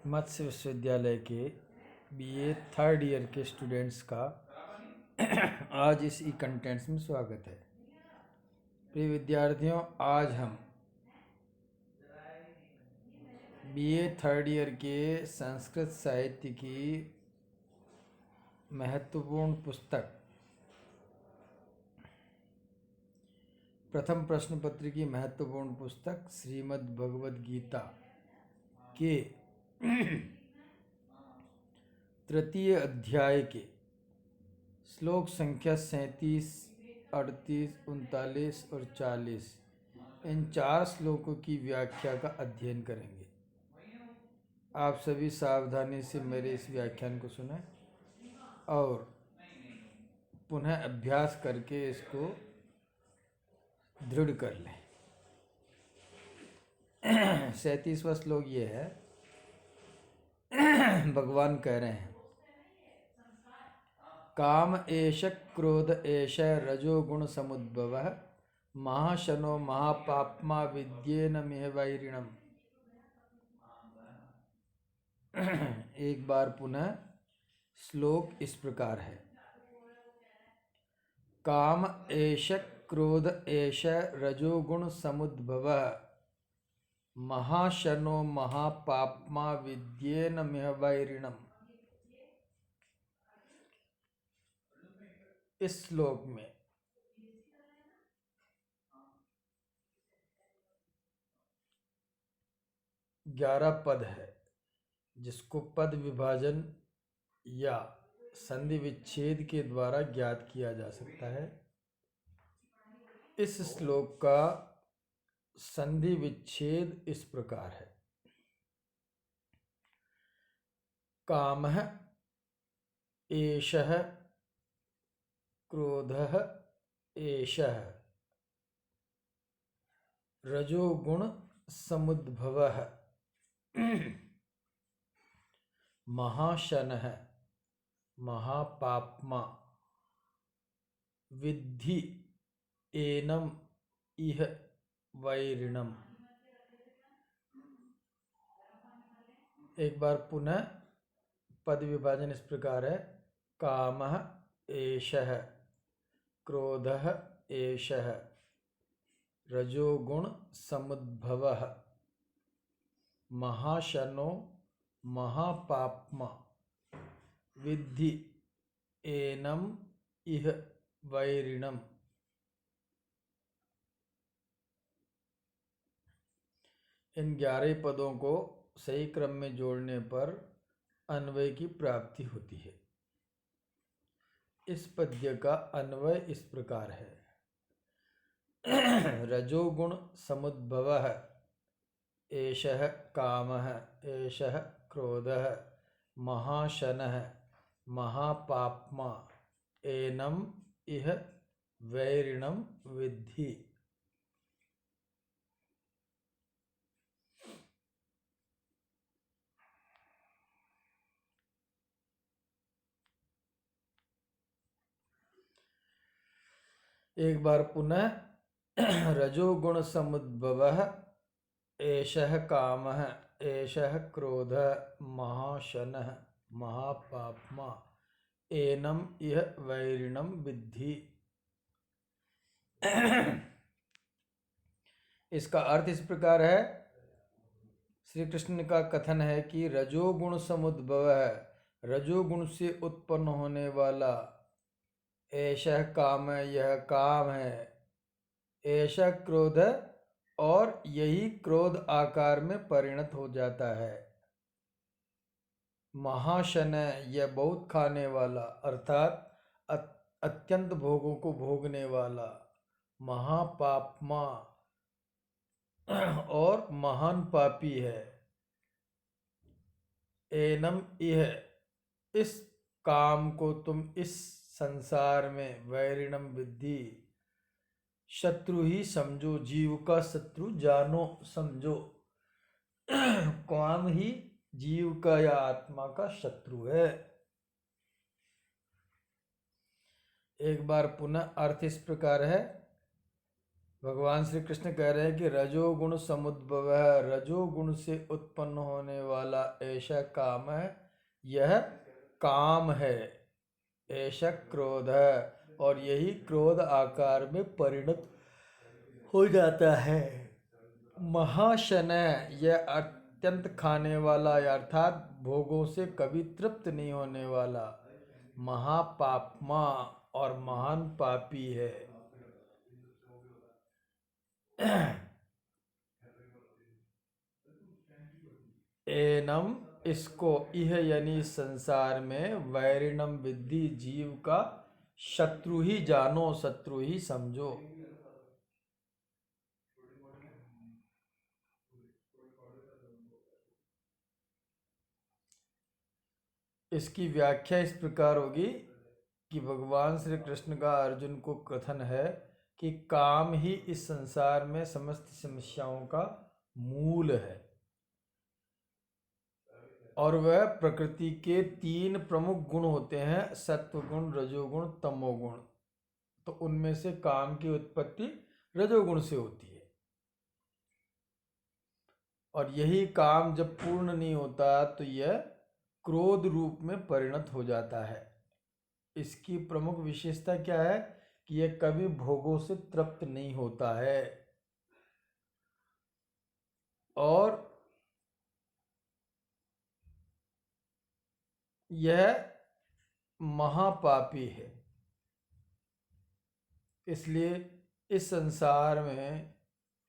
मत्स्य विश्वविद्यालय के BA third year के स्टूडेंट्स का आज इस ई कंटेंट्स में स्वागत है। प्रिय विद्यार्थियों, आज हम बीए थर्ड ईयर के संस्कृत साहित्य की महत्वपूर्ण पुस्तक प्रथम प्रश्न पत्र की महत्वपूर्ण पुस्तक श्रीमद् भगवद गीता के तृतीय अध्याय के श्लोक संख्या 37, 38, 39 और 40 इन 4 श्लोकों की व्याख्या का अध्ययन करेंगे। आप सभी सावधानी से मेरे इस व्याख्यान को सुनें और पुनः अभ्यास करके इसको दृढ़ कर लें। 37वां श्लोक ये है, भगवान कह रहे हैं, काम एष क्रोध एष रजोगुण समुद्भवः महाशनो महापाप्मा विद्येन मिह वैरिणम्। एक बार पुनः श्लोक इस प्रकार है, काम एष क्रोध एष रजोगुण समुद्भवः महाशनो महापाप्मा विद्येन मिह वैरिणम्। इस श्लोक में ग्यारह पद है, जिसको पद विभाजन या संधि विच्छेद के द्वारा ज्ञात किया जा सकता है। इस श्लोक का संधि विच्छेद इस प्रकार है, कामः एषः क्रोधः एषः रजोगुण समुद्भवः महाशनः महापाप्मा विद्धि एनम इह वैरिणम्। एक बार पुनः पद विभाजन इस प्रकार है, कामः एषः क्रोधः एषः रजोगुण समुद्भवः महाशनो महापाप्मा विद्धि एनम इह वैरिणम्। इन 11 पदों को सही क्रम में जोड़ने पर अन्वय की प्राप्ति होती है। इस पद्य का अन्वय इस प्रकार है, रजोगुण समुद्भवः एषः कामः एषः क्रोधः महाशनः महापाप्मा एनम इह वैरिणम् विद्धि। एक बार पुनः रजोगुण समुद्भवः एषः कामः एषः क्रोधः महाशनः महापाप्मा एनम इह वैरिणम् विद्धि। इसका अर्थ इस प्रकार है, श्री कृष्ण का कथन है कि रजोगुण समुद्भव है, रजोगुण से उत्पन्न होने वाला, ऐशः काम है, यह काम है, ऐशः क्रोध और यही क्रोध आकार में परिणत हो जाता है, महाशन यह बहुत खाने वाला अर्थात अत्यंत भोगों को भोगने वाला, महापाप्मा और महान पापी है, एनम यह इस काम को तुम इस संसार में वैरिणम विद्धि शत्रु ही समझो, जीव का शत्रु जानो समझो। काम ही जीव का या आत्मा का शत्रु है। एक बार पुनः अर्थ इस प्रकार है, भगवान श्री कृष्ण कह रहे हैं कि रजोगुण समुद्भव, रजोगुण से उत्पन्न होने वाला ऐसा काम है, यह काम है, ऐसा क्रोध है, और यही क्रोध आकार में परिणत हो जाता है। महाशनय, यह अत्यंत खाने वाला अर्थात भोगों से कभी तृप्त नहीं होने वाला, महापापमा और महान पापी है। एनम, इसको, यह यानी संसार में, वैरिणम विद्धि, जीव का शत्रु ही जानो, शत्रु ही समझो। इसकी व्याख्या इस प्रकार होगी कि भगवान श्री कृष्ण का अर्जुन को कथन है कि काम ही इस संसार में समस्त समस्याओं का मूल है, और वह प्रकृति के 3 प्रमुख गुण होते हैं, सत्व गुण, रजोगुण, तमोगुण। तो उनमें से काम की उत्पत्ति रजोगुण से होती है, और यही काम जब पूर्ण नहीं होता तो यह क्रोध रूप में परिणत हो जाता है। इसकी प्रमुख विशेषता क्या है कि यह कभी भोगों से तृप्त नहीं होता है, और यह महापापी है। इसलिए इस संसार में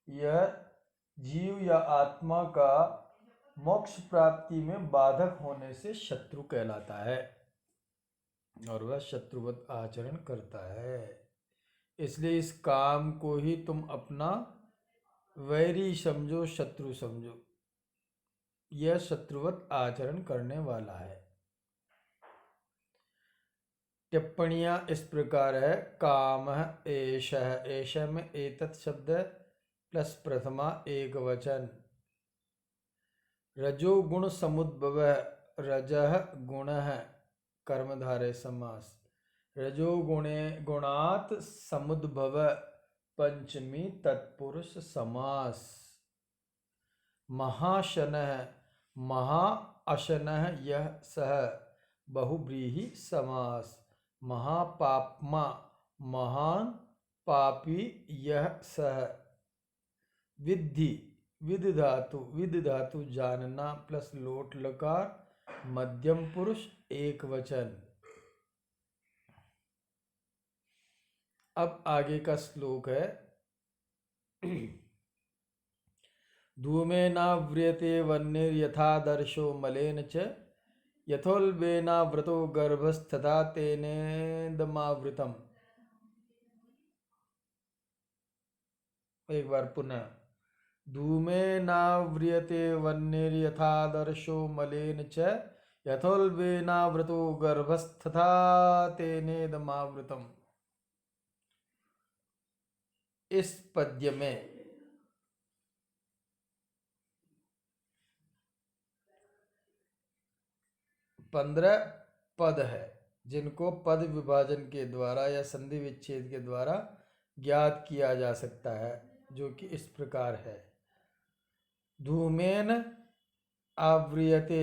यह जीव या आत्मा का मोक्ष प्राप्ति में बाधक होने से शत्रु कहलाता है, और वह शत्रुवत आचरण करता है। इसलिए इस काम को ही तुम अपना वैरी समझो, शत्रु समझो। यह शत्रुवत आचरण करने वाला है। टिप्पणियां इस प्रकार है। काम एषः, एषः में एतत् शब्द प्लस प्रथमा एक वचन। रजोगुण समुद्भव, रजः गुणः, कर्मधारय समास। रजोगुणे गुणात् समुद्भव, पंचमी तत्पुरुष समास। महाशनः, महा अशनः यह सह, बहुव्रीहि समास। महापाप्मा, महान पापी यह सह। विद्धि, विद धातु, विद धातु जानना प्लस लोट लकार, मध्यम पुरुष एक वचन। अब आगे का श्लोक है। धूमेनाव्रियते वह्निर्यथादर्शो मलेन च, यथोल्बेनावृतो गर्भस्तथा तेनेदमावृतम्। एक बार पुनः। धूमेनाव्रियते वह्निर्यथादर्शो मलेन च, यथोल्बेनावृतो गर्भस्तथा तेनेदमावृतम्। इस पद्य में 15 पद है, जिनको पद विभाजन के द्वारा या संधि विच्छेद के द्वारा ज्ञात किया जा सकता है, जो कि इस प्रकार है। धूमेन आव्रियते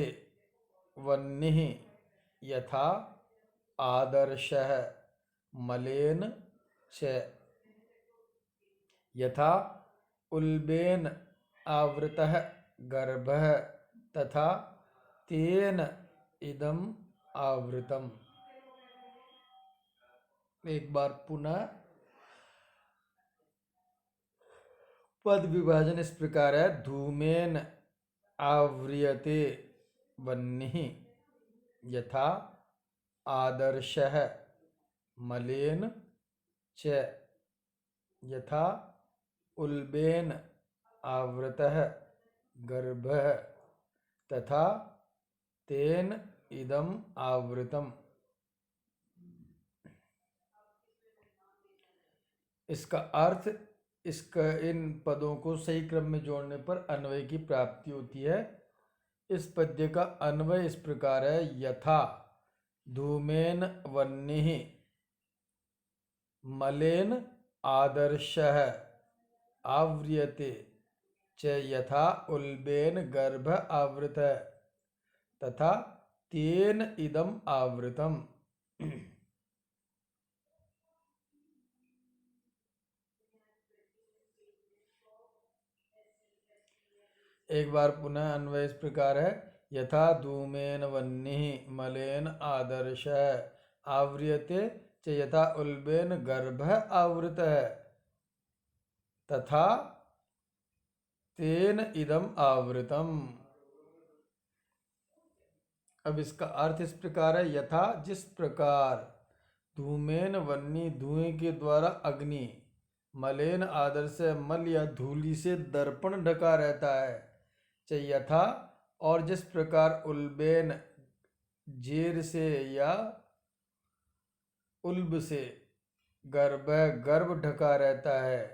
वह्निः यथा आदर्शः मलेन च, यथा उल्बेन आवृतः गर्भः तथा तेन इदम आवृतम। एक बार पुनः। पद विभाजन इस प्रकार है। धूमेन आव्रियते वह्निः यथा आदर्शः मलेन च, यथा उल्बेन आवृतः गर्भः तथा तेन इदम आवृतम। इसका अर्थ, इसका इन पदों को सही क्रम में जोड़ने पर अन्वय की प्राप्ति होती है। इस पद्य का अन्वय इस प्रकार है। यथा धूमेन वह्निः मलेन आदर्शः आव्रियते च यथा उल्बेन गर्भ आवृत तथा तेन इदम आवृतम। एक बार पुनः अन्वय इस प्रकार है। यथा धूमेन वह्निः मलेन आदर्शः आव्रियते च यथा उल्बेन गर्भः आवृतः तथा तेन इदम आवृतम। अब इसका अर्थ इस प्रकार है। यथा जिस प्रकार धूमेन वह्नि धुएं के द्वारा अग्नि मलेन आदर्श मल या धूलि से दर्पण ढका रहता है। च यथा और जिस प्रकार उल्बेन जेर से या उल्ब से गर्भ ढका रहता है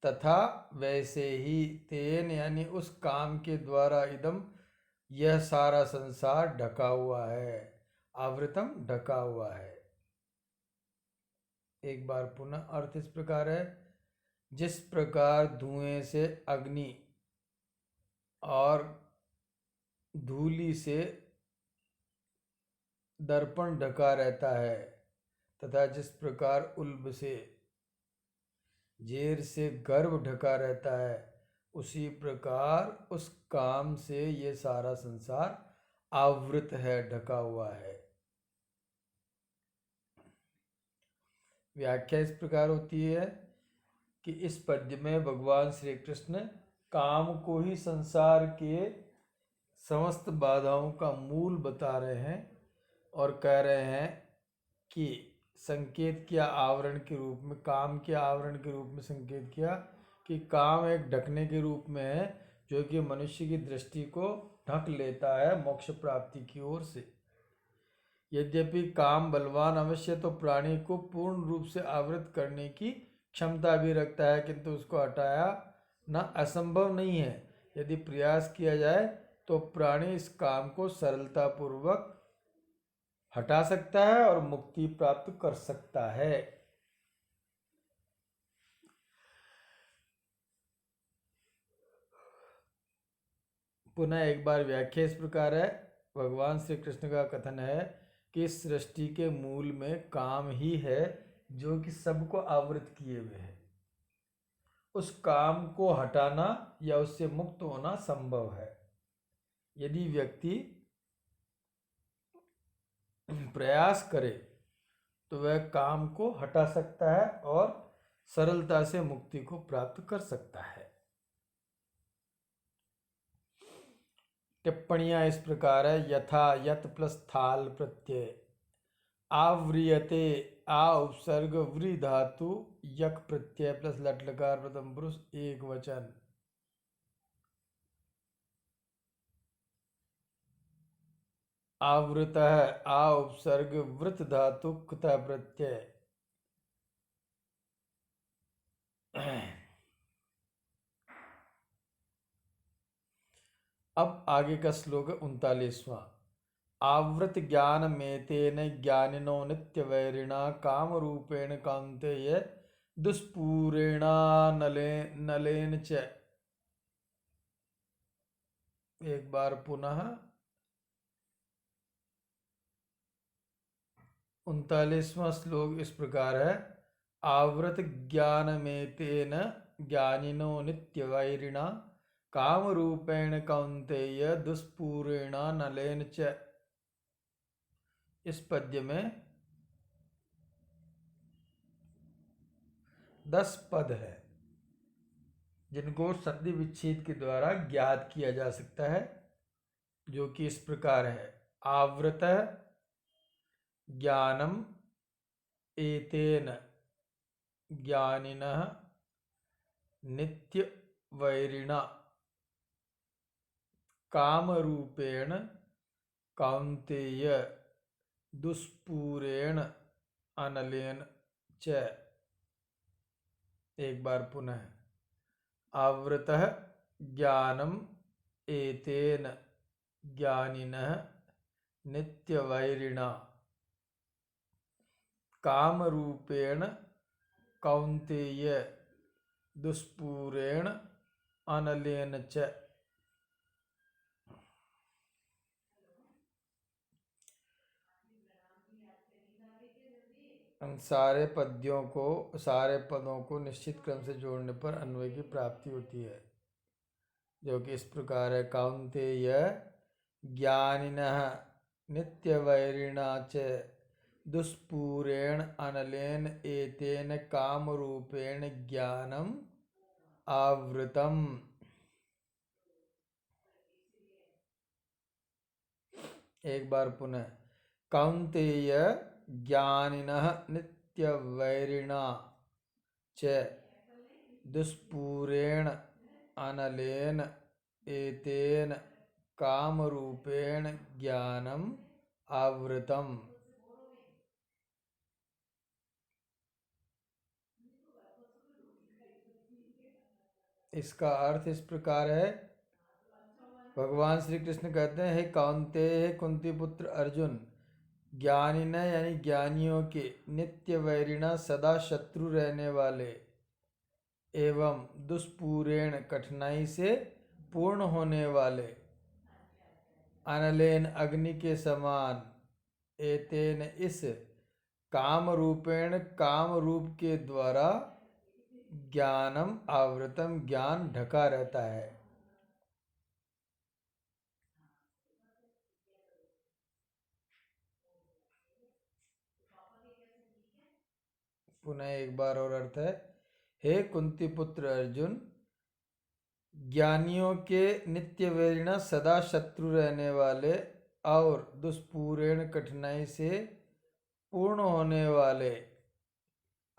तथा वैसे ही तेन यानी उस काम के द्वारा इदम यह सारा संसार ढका हुआ है। आवृतम ढका हुआ है। एक बार पुनः अर्थ इस प्रकार है। जिस प्रकार धुएं से अग्नि और धूलि से दर्पण ढका रहता है तथा जिस प्रकार उल्ब से जेर से गर्भ ढका रहता है उसी प्रकार उस काम से ये सारा संसार आवृत है, ढका हुआ है। व्याख्या इस प्रकार होती है कि इस पद्य में भगवान श्री कृष्ण काम को ही संसार के समस्त बाधाओं का मूल बता रहे हैं और कह रहे हैं कि संकेत किया आवरण के रूप में, काम के आवरण के रूप में संकेत किया कि काम एक ढकने के रूप में है जो कि मनुष्य की दृष्टि को ढक लेता है मोक्ष प्राप्ति की ओर से। यद्यपि काम बलवान अवश्य तो प्राणी को पूर्ण रूप से आवृत करने की क्षमता भी रखता है, किंतु उसको हटाया ना असंभव नहीं है। यदि प्रयास किया जाए तो प्राणी इस काम को सरलता पूर्वक हटा सकता है और मुक्ति प्राप्त कर सकता है। पुनः एक बार व्याख्या इस प्रकार है। भगवान श्री कृष्ण का कथन है कि सृष्टि के मूल में काम ही है जो कि सबको आवृत किए हुए है। उस काम को हटाना या उससे मुक्त होना संभव है। यदि व्यक्ति प्रयास करे तो वह काम को हटा सकता है और सरलता से मुक्ति को प्राप्त कर सकता है। टिप्पणियां इस प्रकार है। यथा यत प्लस थाल प्रत्यय आव्रियते आ उपसर्ग व्री धातु यक प्रत्यय प्लस लट लकार प्रथम पुरुष एक वचन। आवृतः आ उपसर्ग वृत धातु कृत प्रत्यय। अब आगे का श्लोक 39वां। आवृत ज्ञान में तेन ज्ञानिनो नित्य वैरिणा काम रूपेण कांतेय दुष्पूरेणा नलेन च। एक बार पुनः 39वां श्लोक इस प्रकार है। आवृत ज्ञान में तेन ज्ञानिनो नित्य वैरिणा काम रूपेण कौन्तेय दुष्पूरेण नलेन च। इस पद्य में 10 पद है जिनको संधि विच्छेद के द्वारा ज्ञात किया जा सकता है, जो कि इस प्रकार है। आवृत ज्ञानम एतेन ज्ञानिनः नित्य वैरिणा काम रूपेण कौन्तेय दुष्पूरेण अनलेन च। एक बार पुनः। आवृतः ज्ञानम एतेन ज्ञानिनः नित्यवैरिणा काम रूपेण कौन्तेय दुष्पूरेण अनलेन च। सारे पदों को निश्चित क्रम से जोड़ने पर अन्वय की प्राप्ति होती है, जो कि इस प्रकार है। कौन्तेय ज्ञानिनः नित्यवैरिणा च दुष्पूरेण अनलेन एतेन कामरूपेण ज्ञानम आवृतम। एक बार पुनः। कौन्तेय ज्ञानिनः नित्यवैरिणा च दुष्पूरेण अनलेन एतेन कामरूपेण ज्ञानम आवृतम। इसका अर्थ इस प्रकार है। भगवान श्री कृष्ण कहते हैं, हे कौन्तेय, हे कुंती पुत्र अर्जुन, ज्ञानी यानी ज्ञानियों के, नित्य वैरिणा सदा शत्रु रहने वाले, एवं दुष्पूरेण कठिनाई से पूर्ण होने वाले, अनलेन अग्नि के समान, एतेन इस, काम रूपेण काम रूप के द्वारा, ज्ञानम आवृतम ज्ञान ढका रहता है। पुनः एक बार और अर्थ है। हे कुंती पुत्र अर्जुन, ज्ञानियों के नित्य वैरिणा सदा शत्रु रहने वाले और दुष्पूरेण कठिनाई से पूर्ण होने वाले,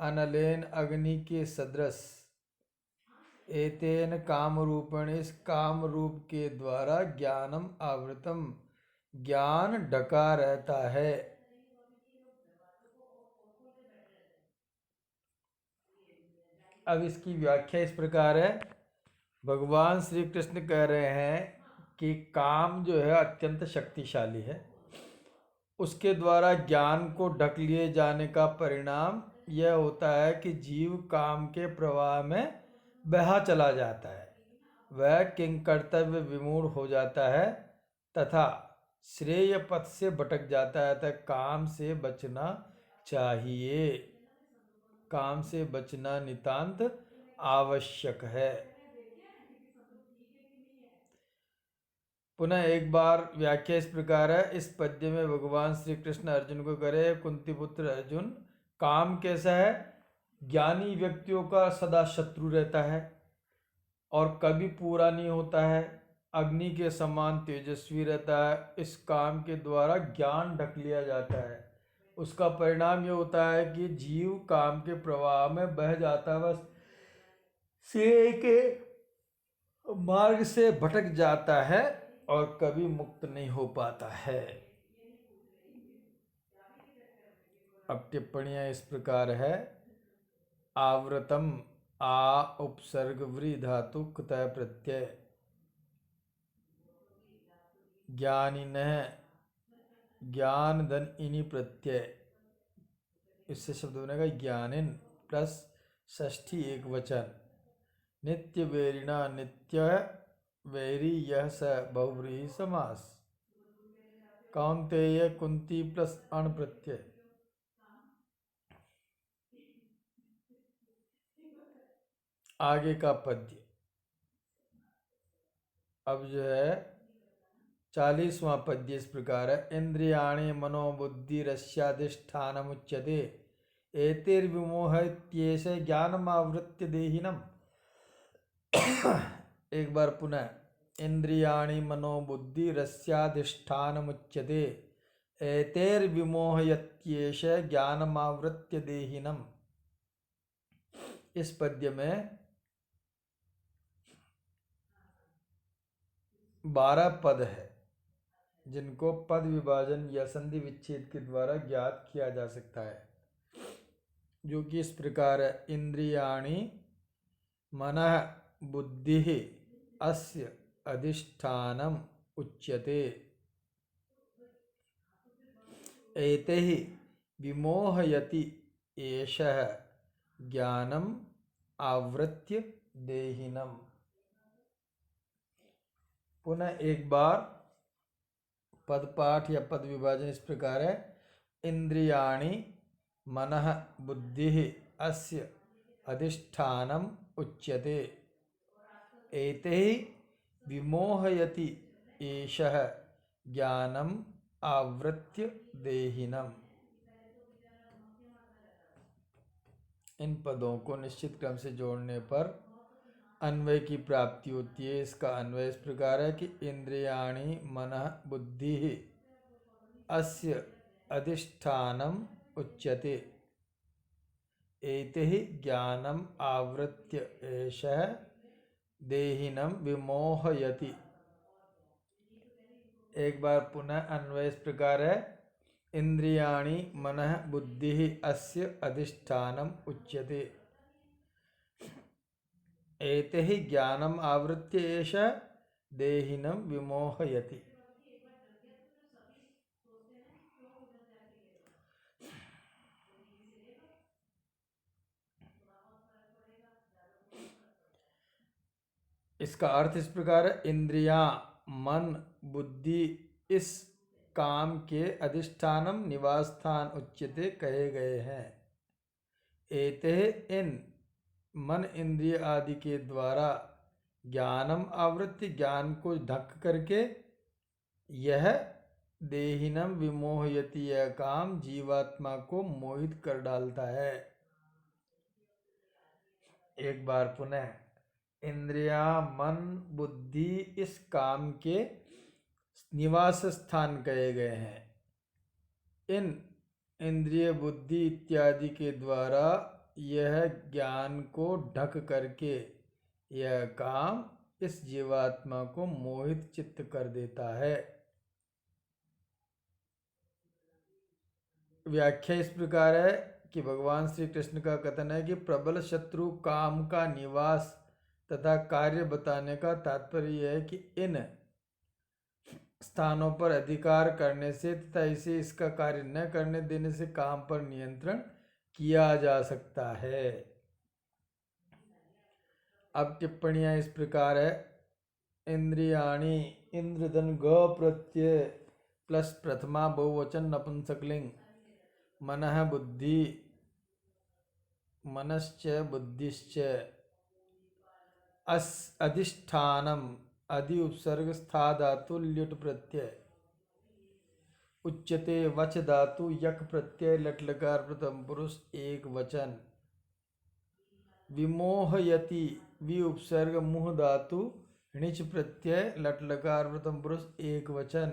अनलेन अग्नि के सदृश, एतेन काम रूपेण इस काम रूप के द्वारा, ज्ञानम आवृतम ज्ञान ढका रहता है। अब इसकी व्याख्या इस प्रकार है। भगवान श्री कृष्ण कह रहे हैं कि काम जो है अत्यंत शक्तिशाली है, उसके द्वारा ज्ञान को ढक लिए जाने का परिणाम यह होता है कि जीव काम के प्रवाह में बहा चला जाता है, वह किंकर्तव्य विमूढ़ हो जाता है तथा श्रेय पथ से भटक जाता है। तथा काम से बचना चाहिए, काम से बचना नितांत आवश्यक है। पुनः एक बार व्याख्या इस प्रकार है। इस पद्य में भगवान श्री कृष्ण अर्जुन को करे, कुंती पुत्र अर्जुन, काम कैसा है? ज्ञानी व्यक्तियों का सदा शत्रु रहता है और कभी पूरा नहीं होता है, अग्नि के समान तेजस्वी रहता है। इस काम के द्वारा ज्ञान ढक लिया जाता है, उसका परिणाम यह होता है कि जीव काम के प्रवाह में बह जाता है, बस श्रेय के मार्ग से भटक जाता है और कभी मुक्त नहीं हो पाता है। अब टिप्पणियां इस प्रकार है। आवृतम आ उपसर्ग व्री धातु कुतः प्रत्यय, ज्ञानिनः ज्ञान धन इनि प्रत्यय, इससे शब्द बनेगा ज्ञानिन प्लस षष्ठी एक वचन, नित्य वैरिणा नित्य वैरी यह स बहुव्रीहि समास, कौन्तेय कुंती प्लस अण प्रत्यय। आगे का पद्य अब जो है 40वां पद्य इस प्रकार है। इंद्रियाणि मनोबुद्धिरस्याधिष्ठानमुच्यते एतैर्विमोहयत्येष ज्ञानमावृत्य देहिनम्। एक बार पुनः। इंद्रियाणि मनोबुद्धिरस्याधिष्ठानमुच्यते एतैर्विमोहयत्येष ज्ञानमावृत्य देहिनम्। इस पद्य में 12 पद है, जिनको पद विभाजन या संधि विच्छेद के द्वारा ज्ञात किया जा सकता है, जो कि इस प्रकार है। इंद्रियाणि मनः बुद्धिः अस्य अधिष्ठानम् उच्यते एतैः विमोहयति एषः ज्ञानम् आवृत्य देहिनम। पुनः एक बार पदपाठ या पद विभाजन इस प्रकार है। इंद्रियाणि मनः बुद्धिः अस्य अधिष्ठानम उच्यते। एतैः विमोहयति एषः ज्ञानम आवृत्य देहिनम। इन पदों को निश्चित क्रम से जोड़ने पर अन्वय की प्राप्ति होती है। इसका अन्वय इस प्रकार है कि इंद्रियाणि मनः बुद्धिः अस्य अधिष्ठानम उच्यते। एतैः ज्ञानम आवृत्य एषः देहिनम विमोहयति। एक बार पुनः अन्वय इस प्रकार है। इंद्रियाणि मनः बुद्धिः अस्य अधिष्ठानम उच्यते। एतैः ज्ञानम आवृत्य एषः देहिनम विमोहयति। इसका अर्थ इस प्रकार है। इंद्रियां, मन, बुद्धि इस काम के अधिष्ठानम निवास स्थान उच्यते कहे गए हैं। एते इन मन इंद्रिय आदि के द्वारा ज्ञानम आवृत्ति ज्ञान को ढक करके यह देहिनम विमोहयति यह काम जीवात्मा को मोहित कर डालता है। एक बार पुनः इंद्रिया, मन, बुद्धि इस काम के निवास स्थान कहे गए हैं। इन इंद्रिय, बुद्धि इत्यादि के द्वारा यह ज्ञान को ढक करके यह काम इस जीवात्मा को मोहित चित्त कर देता है। व्याख्या इस प्रकार है कि भगवान श्री कृष्ण का कथन है कि प्रबल शत्रु काम का निवास तथा कार्य बताने का तात्पर्य यह है कि इन स्थानों पर अधिकार करने से तथा इसे इसका कार्य न करने देने से काम पर नियंत्रण किया जा सकता है। अब टिप्पणियां इस प्रकार है। इंद्रियाणि इंद्रधन ग प्रत्यय प्लस प्रथमा बहुवचन नपुंसकलिंग। मनः बुद्धि मनश्च बुद्धिश्च अधिष्ठानम अधि उपसर्ग स्था धातु ल्युट प्रत्यय उच्यते वच धातु यक प्रत्यय लट लकार प्रथम पुरुष एक वचन। विमोहयति वि उपसर्ग मुह धातु णिच प्रत्यय लट लकार प्रथम पुरुष एक वचन।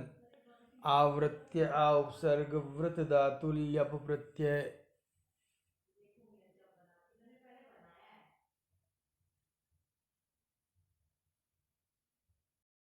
आवृत्य आ उपसर्ग वृत धातु ल्यप प्रत्यय